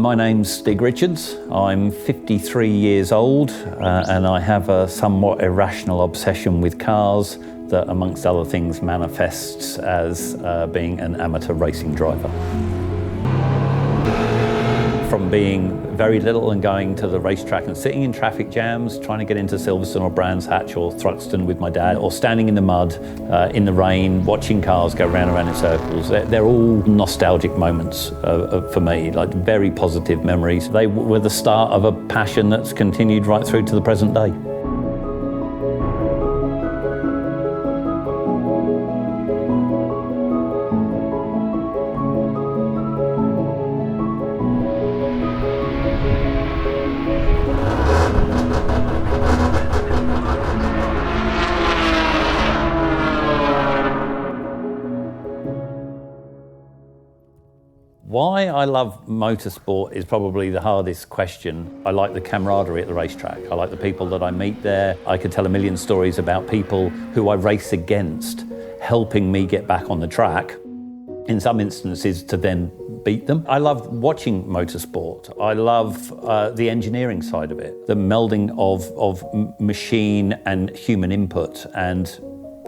My name's Stig Richards. I'm 53 years old and I have a somewhat irrational obsession with cars that, amongst other things, manifests as being an amateur racing driver. From being very little and going to the racetrack and sitting in traffic jams, trying to get into Silverstone or Brands Hatch or Thruxton with my dad, or standing in the mud, in the rain, watching cars go round and round in circles. They're all nostalgic moments for me, like very positive memories. They were the start of a passion that's continued right through to the present day. Why I love motorsport is probably the hardest question. I like the camaraderie at the racetrack. I like the people that I meet there. I could tell a million stories about people who I race against, helping me get back on the track, in some instances to then beat them. I love watching motorsport. I love the engineering side of it, the melding of machine and human input, and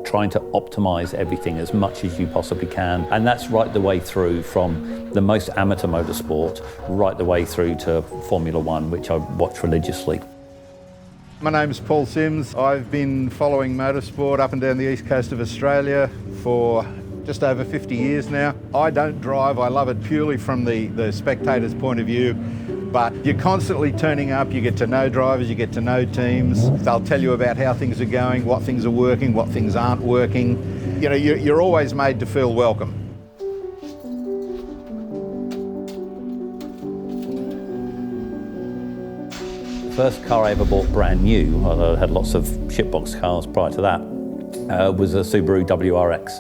trying to optimize everything as much as you possibly can. And that's right the way through, from the most amateur motorsport right the way through to Formula One, which I watch religiously. My name's Paul Sims. I've been following motorsport up and down the east coast of Australia for just over 50 years now. I don't drive, I love it purely from the spectator's point of view. But you're constantly turning up, you get to know drivers, you get to know teams. They'll tell you about how things are going, what things are working, what things aren't working. You know, you're always made to feel welcome. The first car I ever bought brand new, although I had lots of shitbox cars prior to that, was a Subaru WRX.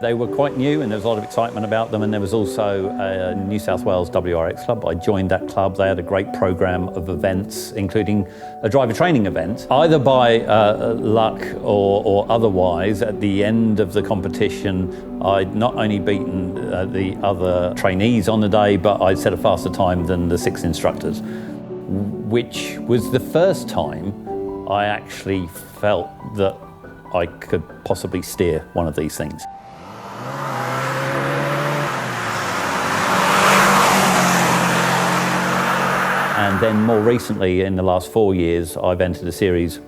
They were quite new and there was a lot of excitement about them, and there was also a New South Wales WRX club. I joined that club. They had a great program of events, including a driver training event. Either by luck or otherwise, at the end of the competition, I'd not only beaten the other trainees on the day, but I'd set a faster time than the 6 instructors, which was the first time I actually felt that I could possibly steer one of these things. And then more recently, in the last 4 years, I've entered a series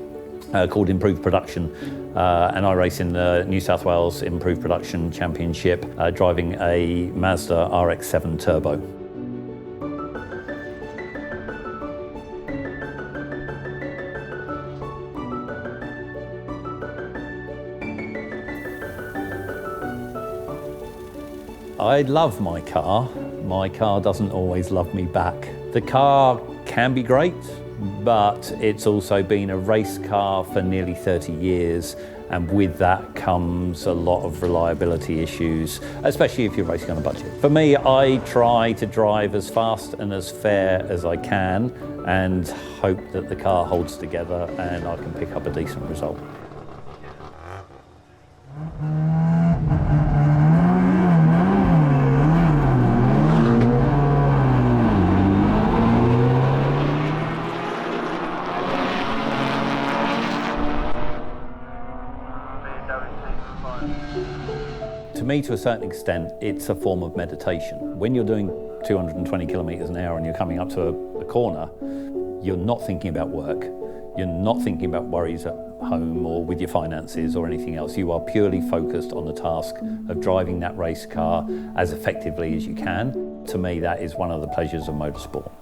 called Improved Production, and I race in the New South Wales Improved Production Championship, driving a Mazda RX-7 Turbo. I love my car. My car doesn't always love me back. The car can be great, but it's also been a race car for nearly 30 years, and with that comes a lot of reliability issues, especially if you're racing on a budget. For me, I try to drive as fast and as fair as I can and hope that the car holds together and I can pick up a decent result. To me, to a certain extent, it's a form of meditation. When you're doing 220 kilometers an hour and you're coming up to a corner, you're not thinking about work. You're not thinking about worries at home or with your finances or anything else. You are purely focused on the task of driving that race car as effectively as you can. To me, that is one of the pleasures of motorsport.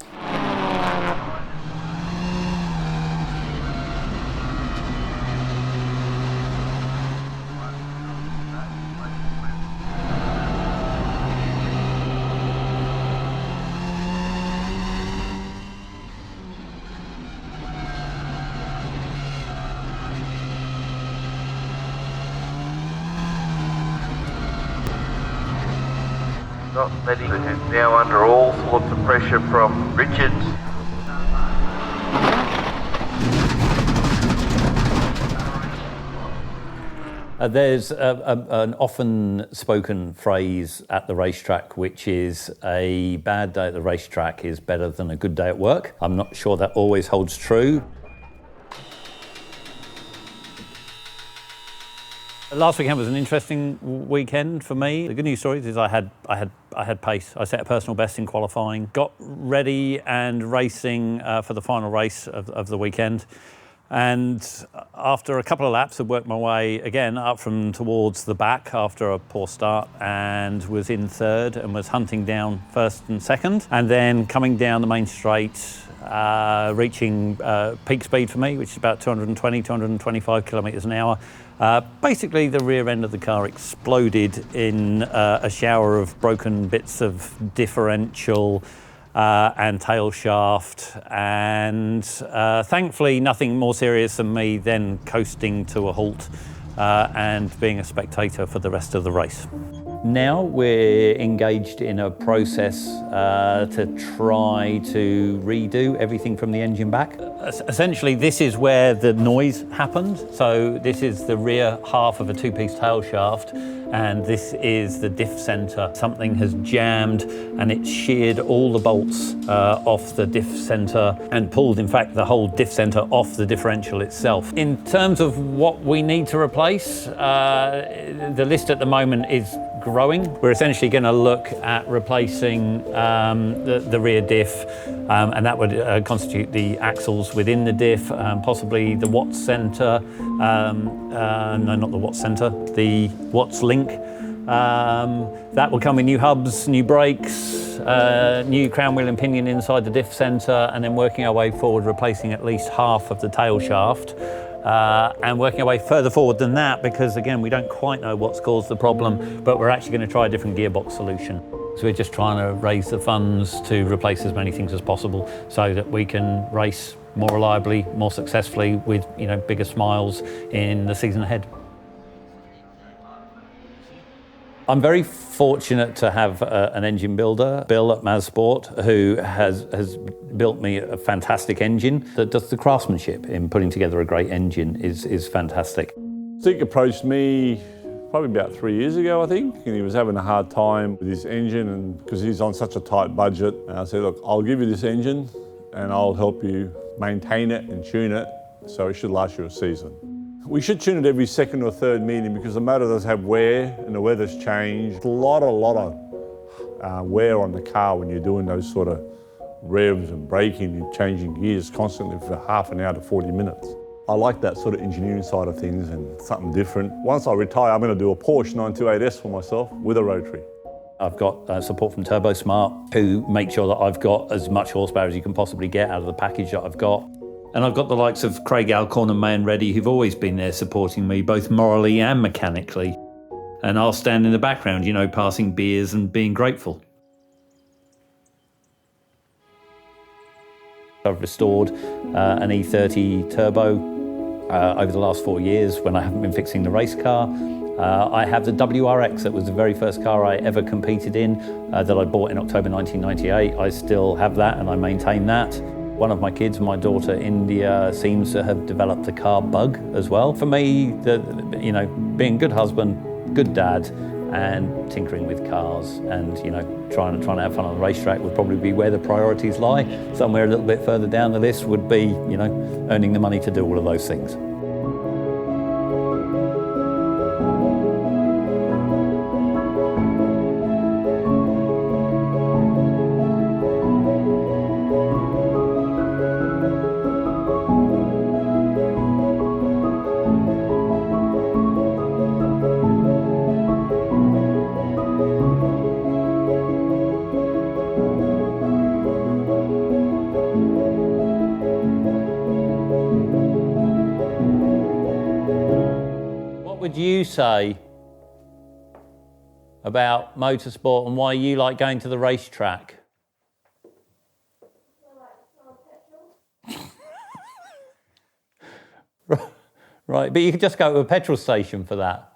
Not letting him now under all sorts of pressure from Richards. There's an often spoken phrase at the racetrack, which is a bad day at the racetrack is better than a good day at work. I'm not sure that always holds true. Last weekend was an interesting weekend for me. The good news stories is I had pace. I set a personal best in qualifying, got ready and racing for the final race of the weekend. And after a couple of laps, I worked my way again up from towards the back after a poor start, and was in third and was hunting down first and second. And then coming down the main straight, reaching peak speed for me, which is about 220, 225 kilometres an hour. Basically, the rear end of the car exploded in a shower of broken bits of differential and tail shaft, and thankfully nothing more serious than me then coasting to a halt and being a spectator for the rest of the race. Now we're engaged in a process to try to redo everything from the engine back. Essentially, this is where the noise happened. So this is the rear half of a two-piece tail shaft, and this is the diff centre. Something has jammed and it's sheared all the bolts off the diff centre and pulled, in fact, the whole diff centre off the differential itself. In terms of what we need to replace, the list at the moment is growing. We're essentially going to look at replacing the rear diff, and that would constitute the axles within the diff, possibly the Watts centre, no, not the Watts centre, the Watts link. That will come with new hubs, new brakes, new crown wheel and pinion inside the diff centre, and then working our way forward, replacing at least half of the tail shaft. And working our way further forward than that, because again, we don't quite know what's caused the problem, but we're actually going to try a different gearbox solution. So we're just trying to raise the funds to replace as many things as possible so that we can race more reliably, more successfully, with bigger smiles in the season ahead. I'm very fortunate to have an engine builder, Bill at Motorsport, who has built me a fantastic engine that does the craftsmanship in putting together a great engine is fantastic. Stig approached me probably about 3 years ago, I think, and he was having a hard time with his engine, and because he's on such a tight budget. And I said, look, I'll give you this engine and I'll help you maintain it and tune it so it should last you a season. We should tune it every second or third meeting because the motor does have wear and the weather's changed. A lot of wear on the car when you're doing those sort of revs and braking and changing gears constantly for half an hour to 40 minutes. I like that sort of engineering side of things and something different. Once I retire, I'm going to do a Porsche 928S for myself with a rotary. I've got support from TurboSmart, who make sure that I've got as much horsepower as you can possibly get out of the package that I've got. And I've got the likes of Craig Alcorn and Mayan Reddy, who've always been there supporting me, both morally and mechanically. And I'll stand in the background, passing beers and being grateful. I've restored an E30 turbo over the last 4 years when I haven't been fixing the race car. I have the WRX, that was the very first car I ever competed in, that I bought in October 1998. I still have that and I maintain that. One of my kids, my daughter India, seems to have developed a car bug as well. For me, being a good husband, good dad, and tinkering with cars and trying to have fun on the racetrack would probably be where the priorities lie. Somewhere a little bit further down the list would be earning the money to do all of those things. What would you say about motorsport and why you like going to the racetrack? Right, but you could just go to a petrol station for that.